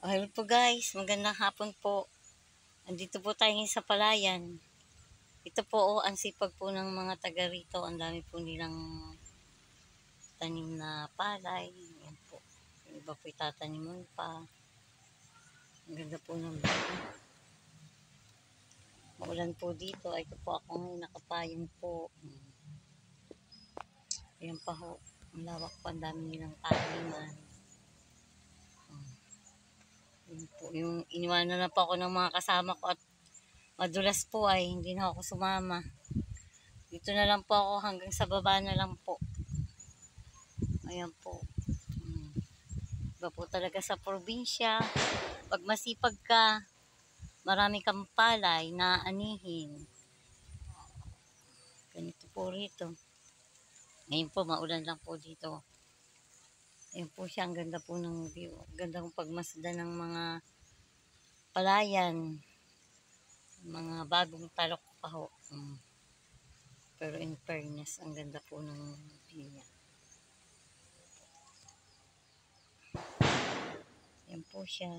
Hello po guys, magandang hapon po. Andito po tayo ngayon sa Palayan. Ito po ang sipag po ng mga taga rito. Ang dami po nilang tanim na palay. Yan po. Yung iba po itataniman pa. Ang ganda po ng view. Maulan po dito. Ito po ako ngayon nakapayong po. Ayan pa ho. Ang lawak po. Ang dami nilang taniman. Yun po. Yung iniwanan na po ako ng mga kasama ko at madulas po ay hindi na ako sumama. Dito na lang po ako hanggang sa baba na lang po. Ayan po. Iba po talaga sa probinsya. Pag masipag ka, marami kang palay na anihin. Ganito po rito. Ngayon po, maulan lang po dito. Ayan po siya, ang ganda po ng view. Ang ganda kong pagmasdan ng mga palayan. Mga bagong talok pa ho. Pero in fairness, ang ganda po ng view niya. Yan po siya.